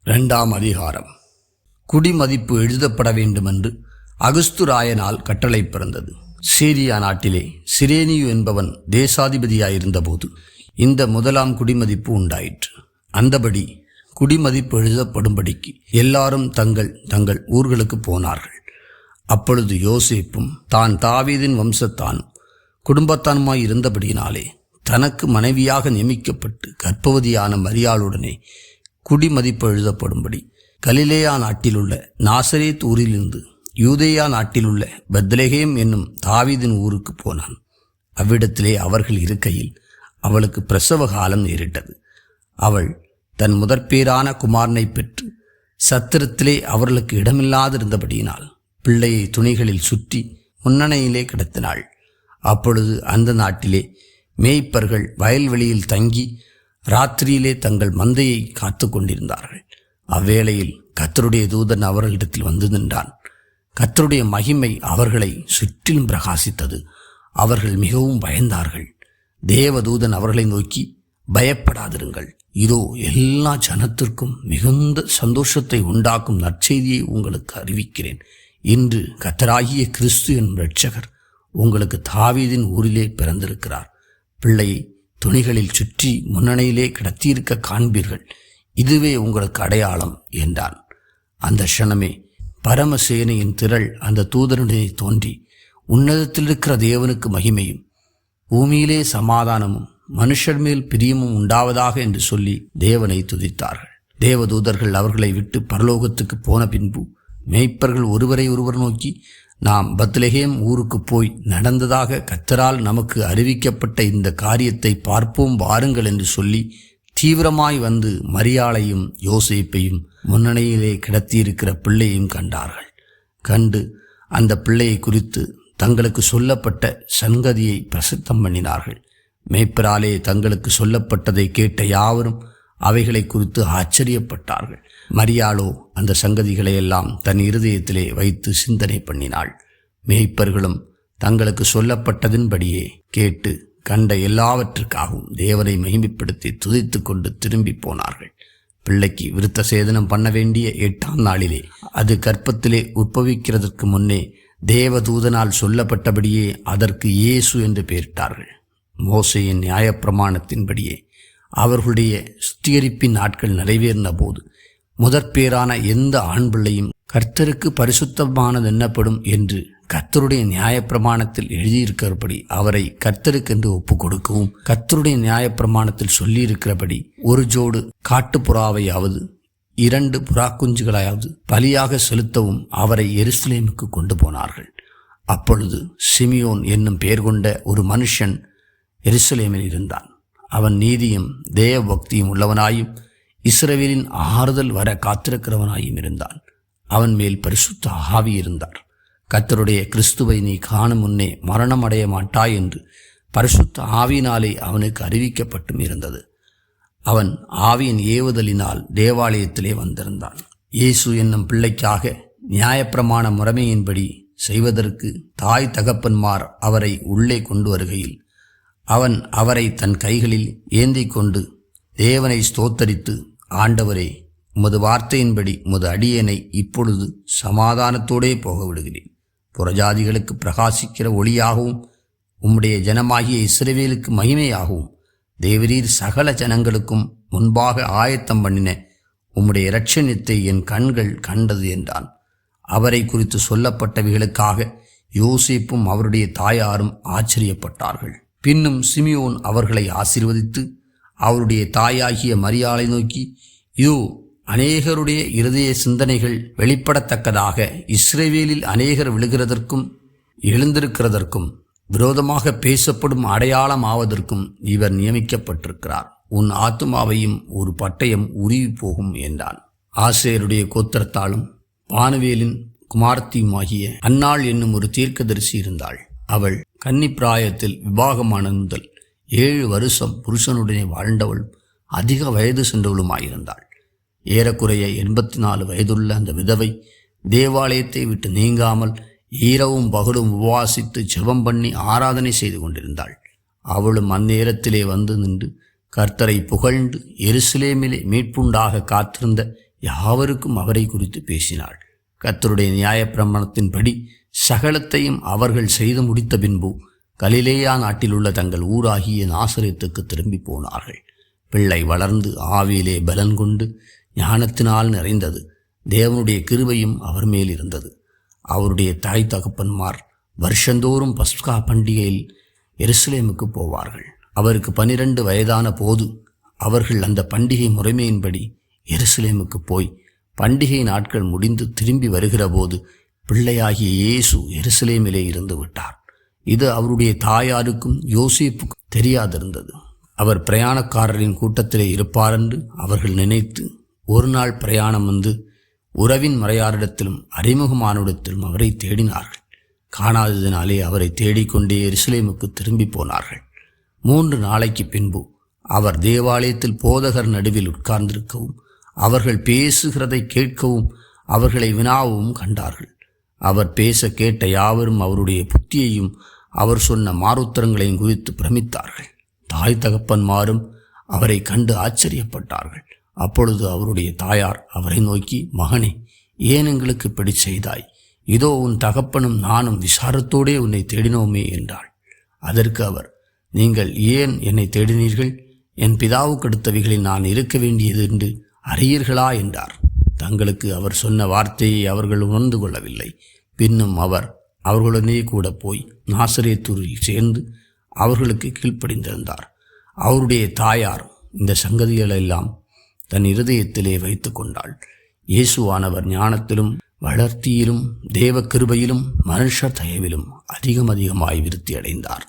2ஆம் அதிகாரம். குடிமதிப்பு எழுதப்பட வேண்டுமென்று அகுஸ்துராயனால் கட்டளை பிறந்தது. சீரியா நாட்டிலே சிரேனியு என்பவன் தேசாதிபதியாயிருந்தபோது இந்த முதலாம் குடிமதிப்பு உண்டாயிற்று. அந்தபடி குடிமதிப்பு எழுதப்படும்படிக்கு எல்லாரும் தங்கள் தங்கள் ஊர்களுக்கு போனார்கள். அப்பொழுது யோசேப்பும் தான் தாவீதின் வம்சத்தானும் குடும்பத்தானுமாய் இருந்தபடியினாலே தனக்கு மனைவியாக நியமிக்கப்பட்டு கர்ப்பவதியான மரியாளுடனே குடிமதிப்பு எழுதப்படும்படி கலிலேயா நாட்டிலுள்ள நாசரேத் ஊரிலிருந்து யூதேயா நாட்டிலுள்ள பெத்லெகேம் என்னும் தாவீதின் ஊருக்கு போனான். அவ்விடத்திலே அவர்கள் இருக்கையில் அவளுக்கு பிரசவ காலம் நேரிட்டது. அவள் தன் முதற்பேரான குமாரனை பெற்று சத்திரத்திலே அவர்களுக்கு இடமில்லாதிருந்தபடியினால் பிள்ளையை துணிகளில் சுற்றி முன்னணையிலே கிடத்தினாள். அப்பொழுது அந்த நாட்டிலே மேய்ப்பர்கள் வயல்வெளியில் தங்கி ராத்திரியிலே தங்கள் மந்தையை காத்து கொண்டிருந்தார்கள். அவ்வேளையில் கர்த்தருடைய தூதன் அவர்களிடத்தில் வந்து நின்றான். கர்த்தருடைய மகிமை அவர்களை சுற்றிலும் பிரகாசித்தது. அவர்கள் மிகவும் பயந்தார்கள். தேவதூதன் அவர்களை நோக்கி, பயப்படாதிருங்கள், இதோ எல்லா ஜனத்திற்கும் மிகுந்த சந்தோஷத்தை உண்டாக்கும் நற்செய்தியை உங்களுக்கு அறிவிக்கிறேன். இன்று கர்த்தராகிய கிறிஸ்து என்னும் இரட்சகர் உங்களுக்கு தாவீதின் ஊரிலே பிறந்திருக்கிறார். பிள்ளையை துணிகளில் சுற்றி முன்னணையிலே கிடத்தியிருக்க காண்பீர்கள். இதுவே உங்களுக்கு அடையாளம் என்றான். அந்த க்ஷணமே பரமசேனையின் திரள் அந்த தூதனுடைய தோன்றி, உன்னதத்தில் இருக்கிற தேவனுக்கு மகிமையும் பூமியிலே சமாதானமும் மனுஷர் மேல் பிரியமும் உண்டாவதாக என்று சொல்லி தேவனை துதித்தார்கள். தேவதூதர்கள் அவர்களை விட்டு பரலோகத்துக்கு போன பின்பு மேய்ப்பர்கள் ஒருவரை ஒருவர் நோக்கி, நாம் பெத்லெகேம் ஊருக்கு போய் நடந்ததாக கர்த்தரால் நமக்கு அறிவிக்கப்பட்ட இந்த காரியத்தை பார்ப்போம் வாருங்கள் என்று சொல்லி தீவிரமாய் வந்து மரியாளையும் யோசேப்பையும் முன்னணியிலே கிடத்தியிருக்கிற பிள்ளையையும் கண்டார்கள். கண்டு அந்த பிள்ளையை குறித்து தங்களுக்கு சொல்லப்பட்ட சங்கதியை பிரசித்தம் பண்ணினார்கள். மேய்ப்பராலே தங்களுக்கு சொல்லப்பட்டதை கேட்ட யாவரும் அவைகளை குறித்து ஆச்சரியப்பட்டார்கள். மரியாளோ அந்த சங்கதிகளை எல்லாம் தன் இருதயத்திலே வைத்து சிந்தனை பண்ணினாள். மேய்ப்பர்களும் தங்களுக்கு சொல்லப்பட்டதின்படியே கேட்டு கண்ட எல்லாவற்றுக்காகவும் தேவனை மகிமைப்படுத்தி துதித்து கொண்டு திரும்பி போனார்கள். பிள்ளைக்கு விருத்த சேதனம் பண்ண வேண்டிய 8ஆம் நாளிலே, அது கர்ப்பத்திலே உற்பவிக்கிறதற்கு முன்னே தேவதூதனால் சொல்லப்பட்டபடியே அதற்கு இயேசு என்று பெயரிட்டார்கள். மோசேயின் நியாயப்பிரமாணத்தின்படியே அவர்களுடைய சுத்திகரிப்பின் நாட்கள் நிறைவேறின போது முதற்பேரான எந்த ஆண் பிள்ளையும் கர்த்தருக்கு பரிசுத்தமானது எண்ணப்படும் என்று கர்த்தருடைய நியாயப்பிரமாணத்தில் எழுதியிருக்கிறபடி அவரை கர்த்தருக்கென்று ஒப்பு கொடுக்கவும், கர்த்தருடைய நியாயப்பிரமாணத்தில் சொல்லியிருக்கிறபடி ஒரு ஜோடு காட்டுப்புறாவையாவது 2 புறாக்குஞ்சுகளாயாவது பலியாக செலுத்தவும் அவரை எருசலேமுக்கு கொண்டு போனார்கள். அப்பொழுது சிமியோன் என்னும் பெயர் கொண்ட ஒரு மனுஷன் எருசலேமில் இருந்தான். அவன் நீதியும் தேவ பக்தியும் உள்ளவனாயும் இஸ்ரவேலின் ஆறுதல் வர காத்திருக்கிறவனாயும் இருந்தான். அவன் மேல் பரிசுத்த ஆவி இருந்தார். கர்த்தருடைய கிறிஸ்துவை நீ காணும் முன்னே மரணம் அடைய மாட்டாய் என்று பரிசுத்த ஆவியினாலே அவனுக்கு அறிவிக்கப்பட்டும் இருந்தது. அவன் ஆவியின் ஏவுதலினால் தேவாலயத்திலே வந்திருந்தான். இயேசு என்னும் பிள்ளைக்காக நியாயப்பிரமாண முறைமையின்படி செய்வதற்கு தாய் தகப்பன்மார் அவரை உள்ளே கொண்டு வருகையில் அவன் அவரை தன் கைகளில் ஏந்தி கொண்டு தேவனை ஸ்தோத்தரித்து, ஆண்டவரே, உமது வார்த்தையின்படி உமது அடியேனை இப்பொழுது சமாதானத்தோடே போக விடுகிறேன். புறஜாதிகளுக்கு பிரகாசிக்கிற ஒளியாகவும் உம்முடைய ஜனமாகிய இஸ்ரவேலுக்கு மகிமையாகவும் தேவரீர் சகல ஜனங்களுக்கும் முன்பாக ஆயத்தம் பண்ணின உம்முடைய இரட்சணியத்தை என் கண்கள் கண்டது என்றான். அவரை குறித்து சொல்லப்பட்டவைகளுக்காக யோசேப்பும் அவருடைய தாயாரும் ஆச்சரியப்பட்டார்கள். பின்னும் சிமியோன் அவர்களை ஆசீர்வதித்து அவருடைய தாயாகிய மரியாளை நோக்கி, இதோ அநேகருடைய இருதய சிந்தனைகள் வெளிப்படத்தக்கதாக இஸ்ரவேலில் அநேகர் விழுகிறதற்கும் எழுந்திருக்கிறதற்கும் விரோதமாக பேசப்படும் அடையாளம் ஆவதற்கும் இவர் நியமிக்கப்பட்டிருக்கிறார். உன் ஆத்துமாவையும் ஒரு பட்டயம் உருவி போகும் என்றான். ஆசேருடைய கோத்திரத்தாலும் பானுவேலின் குமாரத்தியுமாகிய அன்னாள் என்னும் ஒரு தீர்க்கதரிசி இருந்தாள். அவள் கன்னிப்பிராயத்தில் விவாகமான முதல் 7 வருஷம் புருஷனுடனே வாழ்ந்தவள் அதிக வயது சென்றவளுமாயிருந்தாள். ஏறக்குறைய 84 வயதுள்ள அந்த விதவை தேவாலயத்தை விட்டு நீங்காமல் இரவும் பகலும் உபவாசித்து ஜெபம் பண்ணி ஆராதனை செய்து கொண்டிருந்தாள். அவளும் அந்நேரத்திலே வந்து நின்று கர்த்தரை புகழ்ந்து எருசலேமிலே மீட்புண்டாக காத்திருந்த யாவருக்கும் அவரை குறித்து பேசினாள். கர்த்தருடைய நியாயப்பிரமாணத்தின்படி சகலத்தையும் அவர்கள் செய்து முடித்த பின்பு கலிலேயா நாட்டில் உள்ள தங்கள் ஊராகிய நாசரேத்துக்கு திரும்பி போனார்கள். பிள்ளை வளர்ந்து ஆவியிலே பலன் கொண்டு ஞானத்தினால் நிறைந்தது. தேவனுடைய கிருபையும் அவர் மேல் இருந்தது. அவருடைய தாய் தகப்பன்மார் வருஷந்தோறும் பஸ்கா பண்டிகையில் எருசலேமுக்கு போவார்கள். அவருக்கு 12 வயதான போது அவர்கள் அந்த பண்டிகை முறைமையின்படி எருசலேமுக்கு போய் பண்டிகை நாட்கள் முடிந்து திரும்பி வருகிற போது பிள்ளையாகிய இயேசு எருசலேமிலே இருந்து விட்டார். இது அவருடைய தாயாருக்கும் யோசேப்புக்கும் தெரியாதிருந்தது. அவர் பிரயாணக்காரரின் கூட்டத்திலே இருப்பாரென்று அவர்கள் நினைத்து ஒரு நாள் பிரயாணம் வந்து உறவின் மறையாரிடத்திலும் அறிமுகமானிடத்திலும் அவரை தேடினார்கள். காணாததினாலே அவரை தேடிக்கொண்டே எருசலேமுக்கு திரும்பி போனார்கள். 3 நாளைக்கு பின்பு அவர் தேவாலயத்தில் போதகர் நடுவில் உட்கார்ந்திருக்கவும் அவர்கள் பேசுகிறதை கேட்கவும் அவர்களை வினாவும் கண்டார்கள். அவர் பேச கேட்ட யாவரும் அவருடைய புத்தியையும் அவர் சொன்ன மாறுத்தரங்களையும் குறித்து பிரமித்தார்கள். தாய் தகப்பன்மாரும் அவரை கண்டு ஆச்சரியப்பட்டார்கள். அப்பொழுது அவருடைய தாயார் அவரை நோக்கி, மகனே, ஏன் எங்களுக்கு இப்படி செய்தாய்? இதோ உன் தகப்பனும் நானும் விசாரத்தோடே உன்னை தேடினோமே என்றாள். அதற்கு அவர், நீங்கள் ஏன் என்னை தேடினீர்கள்? என் பிதாவுக்கு அடுத்தவைகளில் நான் இருக்க வேண்டியது என்று அறியீர்களா என்றார். தங்களுக்கு அவர் சொன்ன வார்த்தையை அவர்கள் உணர்ந்து கொள்ளவில்லை. பின்னும் அவர் அவர்களுடனே கூட போய் நாசரேத்தூரில் சேர்ந்து அவர்களுக்கு கீழ்ப்படிந்திருந்தார். அவருடைய தாயார் இந்த சங்கதிகளெல்லாம் தன் இருதயத்திலே வைத்து கொண்டாள். இயேசுவானவர் ஞானத்திலும் வளர்த்தியிலும் தேவ கிருபையிலும் மனுஷர் தயவிலும் அதிகமாய் விருத்தி அடைந்தார்.